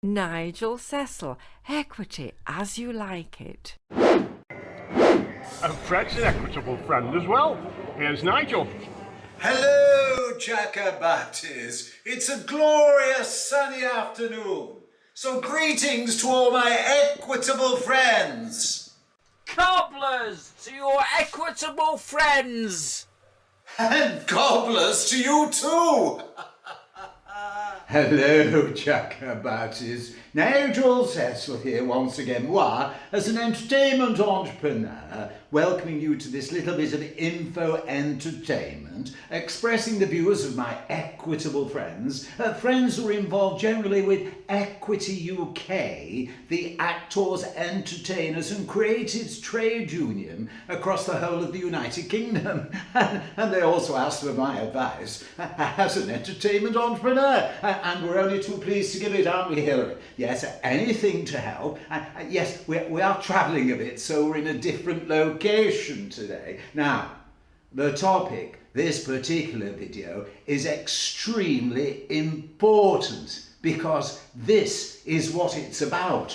Nigel Cecil, equity as you like it. And Fred's an equitable friend as well. Here's Nigel. Hello, Jackabatties. It's a glorious sunny afternoon. So greetings to all my equitable friends. Cobblers to your equitable friends. And gobblers to you too. Hello, Jackabatties. Nigel Cecil here once again, moi, as an entertainment entrepreneur, welcoming you to this little bit of info entertainment, expressing the views of my equitable friends, friends who are involved generally with Equity UK, the actors, entertainers and creatives trade union across the whole of the United Kingdom. And they also asked for my advice as an entertainment entrepreneur. And we're only too pleased to give it, aren't we, Hilary? Yes, anything to help. Yes, we are travelling a bit, so we're in a different location today. Now, the topic, this particular video, is extremely important because this is what it's about.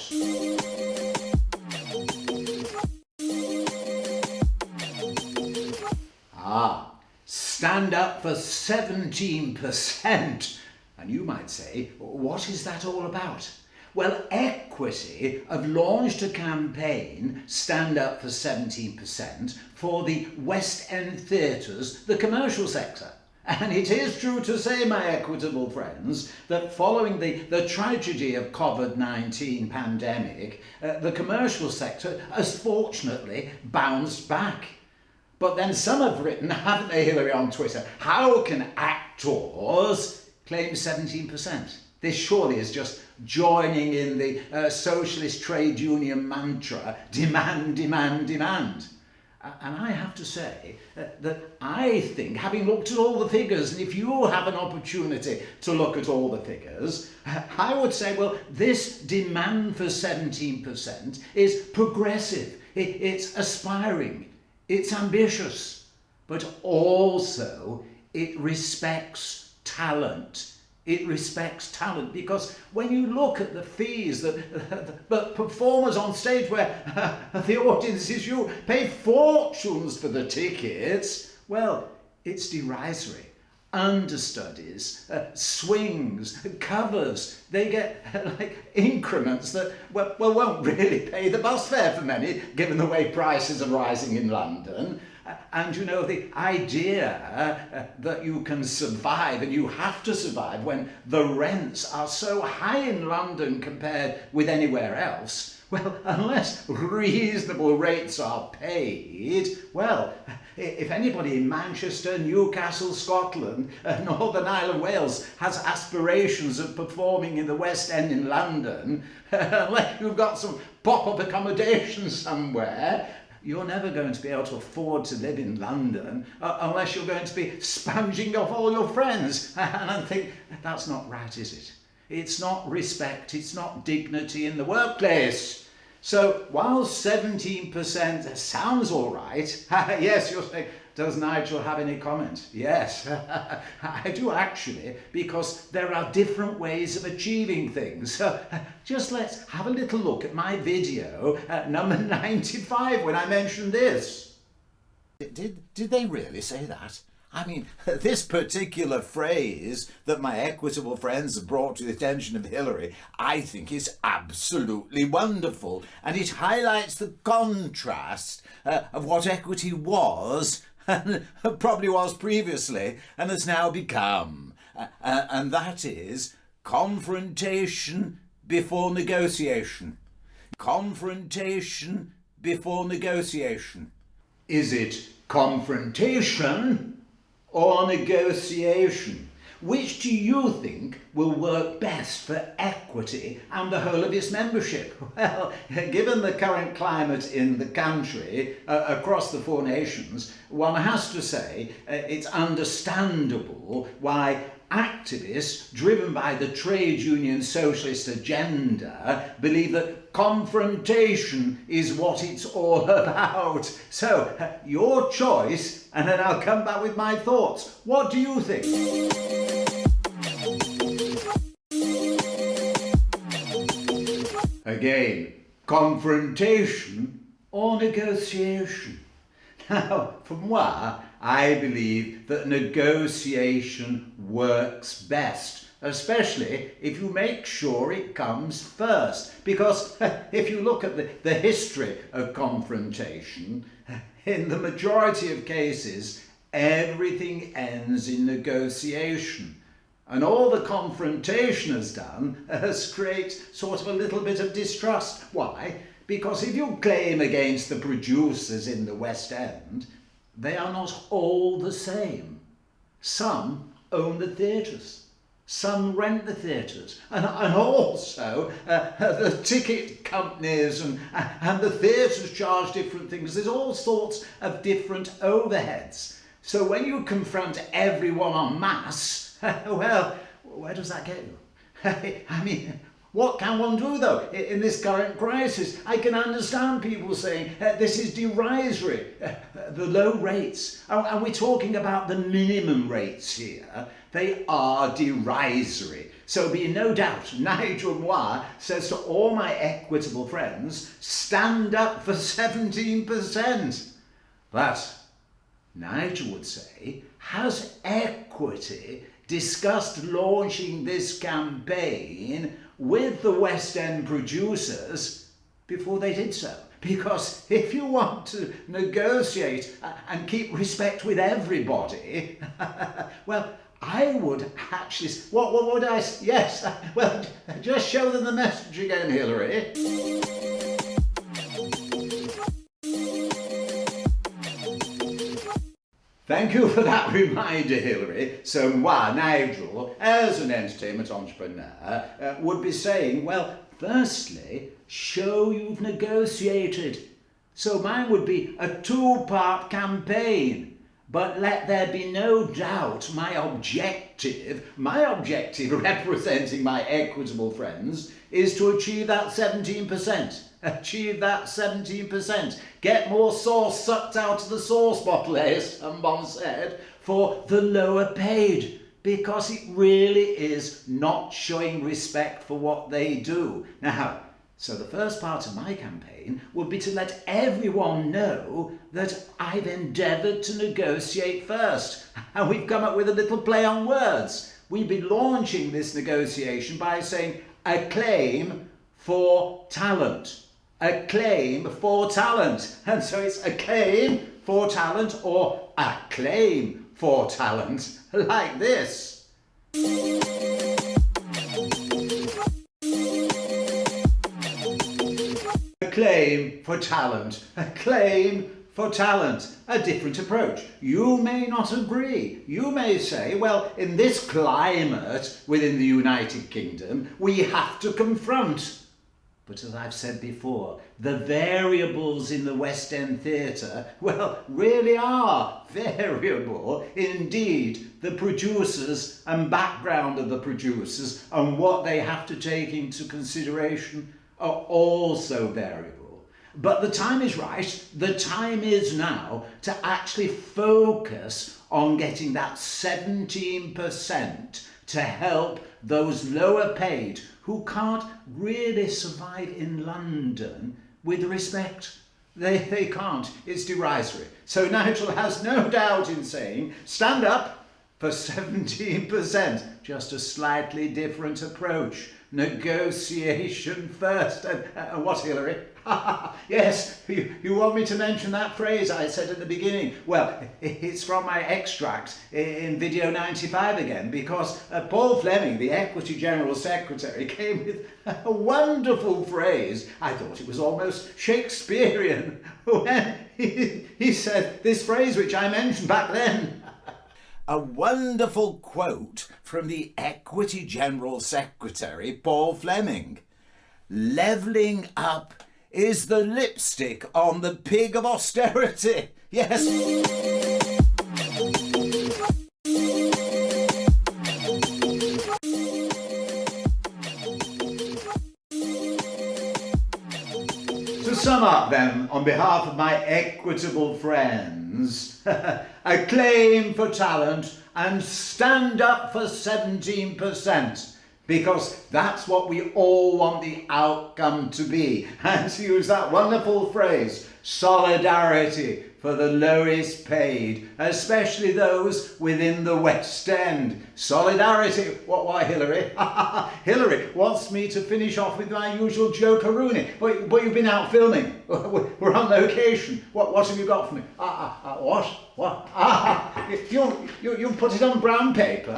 Stand up for 17%. And you might say, what is that all about? Well, Equity have launched a campaign, Stand Up for 17%, for the West End theatres, the commercial sector. And it is true to say, my equitable friends, that following the tragedy of COVID-19 pandemic, the commercial sector has fortunately bounced back. But then some have written, haven't they, Hilary, on Twitter, how can actors claim 17%? This surely is just joining in the socialist trade union mantra, demand, demand, demand. And I have to say that I think, having looked at all the figures, and if you have an opportunity to look at all the figures, I would say, well, this demand for 17% is progressive, it's aspiring, it's ambitious, but also it respects talent. It respects talent, because when you look at the fees that performers on stage where the audience is you pay fortunes for the tickets, well, it's derisory. Understudies, swings, covers, they get like increments that won't really pay the bus fare for many, given the way prices are rising in London. And you know, the idea that you can survive, and you have to survive when the rents are so high in London compared with anywhere else, well, unless reasonable rates are paid, well, if anybody in Manchester, Newcastle, Scotland, Northern Ireland, Wales has aspirations of performing in the West End in London, unless you've got some pop-up accommodation somewhere, you're never going to be able to afford to live in London unless you're going to be sponging off all your friends. And I think that's not right, is it? It's not respect, it's not dignity in the workplace. So while 17% sounds all right, yes, you're saying, does Nigel have any comment? Yes, I do actually, because there are different ways of achieving things. So just let's have a little look at my video at number 95 when I mentioned this. Did they really say that? I mean, this particular phrase that my equitable friends have brought to the attention of Hilary, I think is absolutely wonderful. And it highlights the contrast of what equity was, and probably was previously, and has now become. And that is confrontation before negotiation. Confrontation before negotiation. Is it confrontation or negotiation? Which do you think will work best for Equity and the whole of its membership? Well, given the current climate in the country, across the four nations, one has to say it's understandable why activists driven by the trade union socialist agenda believe that confrontation is what it's all about. So, your choice, and then I'll come back with my thoughts. What do you think? Again, confrontation or negotiation? Now, for moi, I believe that negotiation works best, especially if you make sure it comes first. Because if you look at the history of confrontation, in the majority of cases, everything ends in negotiation. And all the confrontation has done is create sort of a little bit of distrust. Why? Because if you claim against the producers in the West End, they are not all the same. Some own the theatres, some rent the theatres, and also the ticket companies and the theatres charge different things. There's all sorts of different overheads. So when you confront everyone en masse, well, where does that get you? I mean, what can one do though in this current crisis? I can understand people saying this is derisory, the low rates. Are we talking about the minimum rates here? They are derisory. So be in no doubt, Nigel Moi says to all my equitable friends, stand up for 17%. But Nigel would say, has equity discussed launching this campaign with the West End producers before they did so? Because if you want to negotiate and keep respect with everybody, well, I would actually, what would I, yes, well, just show them the message again, Hilary. Thank you for that reminder, Hilary. So moi, Nigel, as an entertainment entrepreneur, would be saying, well, firstly, show you've negotiated. So mine would be a two-part campaign. But let there be no doubt my objective representing my equitable friends, is to achieve that 17%. Achieve that 17%. Get more sauce sucked out of the sauce bottle, as someone said, for the lower paid. Because it really is not showing respect for what they do. Now, so the first part of my campaign would be to let everyone know that I've endeavoured to negotiate first. And we've come up with a little play on words. We'd be launching this negotiation by saying, a claim for talent. A claim for talent. And so it's a claim for talent or a claim for talent, like this. A claim for talent, a claim for talent, a different approach. You may not agree. You may say, well, in this climate within the United Kingdom, we have to confront. But as I've said before, the variables in the West End theatre, well, really are variable. Indeed, the producers and background of the producers and what they have to take into consideration are also variable. But the time is right, the time is now to actually focus on getting that 17% to help those lower paid who can't really survive in London with respect. They can't. It's derisory. So Nigel has no doubt in saying, stand up for 17%. Just a slightly different approach. Negotiation first. And what, Hilary? Yes, you want me to mention that phrase I said at the beginning? Well, it's from my extract in video 95 again, because Paul Fleming, the Equity General Secretary, came with a wonderful phrase. I thought it was almost Shakespearean when he said this phrase, which I mentioned back then. A wonderful quote from the Equity General Secretary, Paul Fleming. Levelling up is the lipstick on the pig of austerity. Yes. To sum up then, on behalf of my equitable friends, a claim for talent and stand up for 17%. because that's what we all want the outcome to be. And to use that wonderful phrase, solidarity for the lowest paid, especially those within the West End. Solidarity. Why, Hilary? Hilary wants me to finish off with my usual joke-a-rooney. But you've been out filming. We're on location. What have you got for me? What? You put it on brown paper?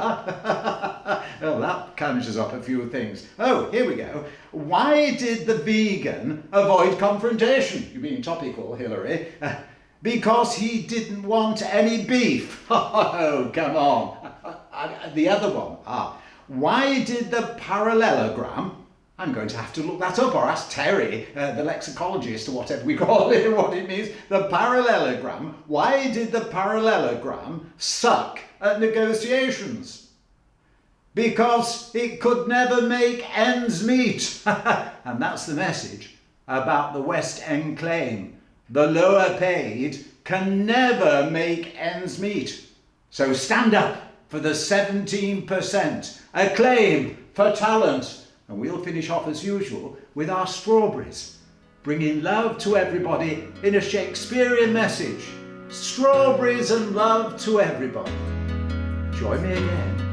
Oh, that conjures up a few things. Oh, here we go. Why did the vegan avoid confrontation? You're being topical, Hilary. Because he didn't want any beef. Oh, come on. The other one. Why did the parallelogram, I'm going to have to look that up or ask Terry, the lexicologist or whatever we call it, what it means. The parallelogram, why did the parallelogram suck at negotiations? Because it could never make ends meet. And that's the message about the West End claim. The lower paid can never make ends meet. So stand up for the 17%, a claim for talent. And we'll finish off as usual with our strawberries, bringing love to everybody in a Shakespearean message. Strawberries and love to everybody. Join me again